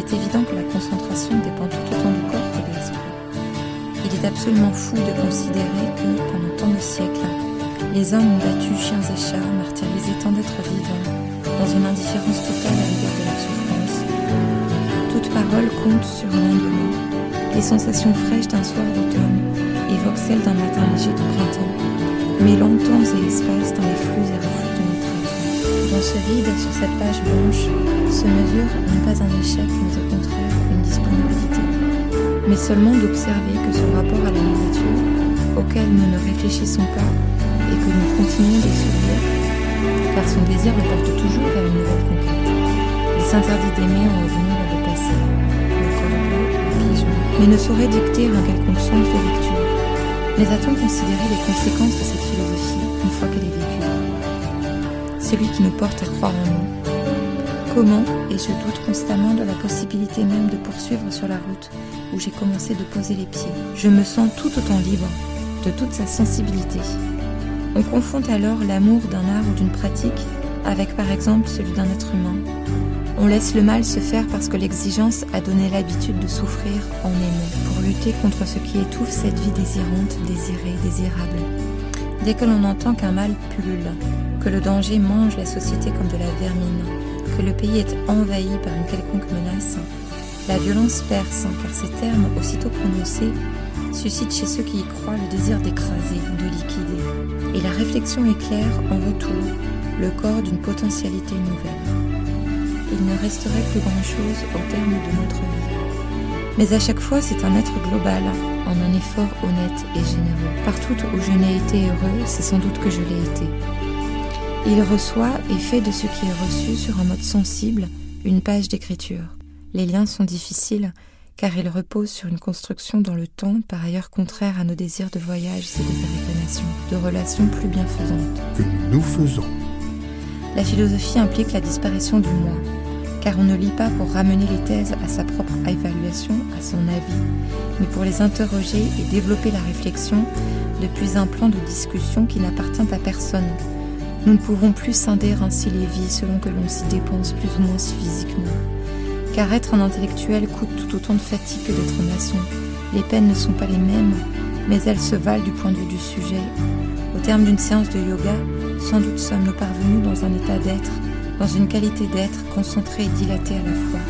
est évident que la concentration dépend tout autant du corps que de l'esprit. Il est absolument fou de considérer que, pendant tant de siècles, les hommes ont battu chiens et chats, martyrisé tant d'êtres vivants, dans une indifférence totale à l'égard de leur souffrance. Toute parole compte sur un lendemain. Les sensations fraîches d'un soir d'automne évoquent celles d'un matin léger de printemps, mêlant temps et espace dans les flux et reflux de notre être. Dans ce vide, sur cette page blanche, se mesure non pas un échec, mais au contraire une disponibilité, mais seulement d'observer que ce rapport à la nourriture, auquel nous ne réfléchissons pas et que nous continuons de subir, car son désir le porte toujours vers une nouvelle conquête. Il s'interdit d'aimer en revenant vers le passé, le corbeau, le pigeon, mais ne saurait dicter un quelconque sens de lecture. Mais a-t-on considéré les conséquences de cette philosophie une fois qu'elle est vécue ? Celui qui nous porte à croire en nous. Comment, et je doute constamment de la possibilité même de poursuivre sur la route où j'ai commencé de poser les pieds. Je me sens tout autant libre de toute sa sensibilité. On confond alors l'amour d'un art ou d'une pratique avec par exemple celui d'un être humain. On laisse le mal se faire parce que l'exigence a donné l'habitude de souffrir en aimant, pour lutter contre ce qui étouffe cette vie désirante, désirée, désirable. Dès que l'on entend qu'un mal pullule, que le danger mange la société comme de la vermine, que le pays est envahi par une quelconque menace, la violence perce, car ces termes, aussitôt prononcés, suscitent chez ceux qui y croient le désir d'écraser, de liquider. Et la réflexion éclaire en retour le corps d'une potentialité nouvelle. Il ne resterait plus grand-chose au terme de notre vie. Mais à chaque fois, c'est un être global, en un effort honnête et généreux. Partout où je n'ai été heureux, c'est sans doute que je l'ai été. Il reçoit et fait de ce qui est reçu sur un mode sensible une page d'écriture. Les liens sont difficiles, car ils reposent sur une construction dans le temps, par ailleurs contraire à nos désirs de voyage et de pérégrination, de relations plus bienfaisantes. Que nous faisons. La philosophie implique la disparition du moi, car on ne lit pas pour ramener les thèses à sa propre évaluation, à son avis, mais pour les interroger et développer la réflexion depuis un plan de discussion qui n'appartient à personne. Nous ne pouvons plus scinder ainsi les vies selon que l'on s'y dépense plus ou moins physiquement. Car être un intellectuel coûte tout autant de fatigue que d'être maçon. Les peines ne sont pas les mêmes, mais elles se valent du point de vue du sujet. Au terme d'une séance de yoga, sans doute sommes-nous parvenus dans un état d'être, dans une qualité d'être concentrée et dilatée à la fois,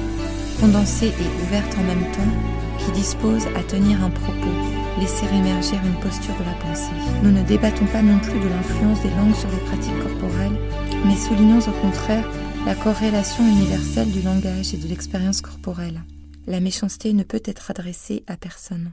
condensée et ouverte en même temps, qui dispose à tenir un propos, laisser émerger une posture de la pensée. Nous ne débattons pas non plus de l'influence des langues sur les pratiques corporelles, mais soulignons au contraire la corrélation universelle du langage et de l'expérience corporelle. La méchanceté ne peut être adressée à personne.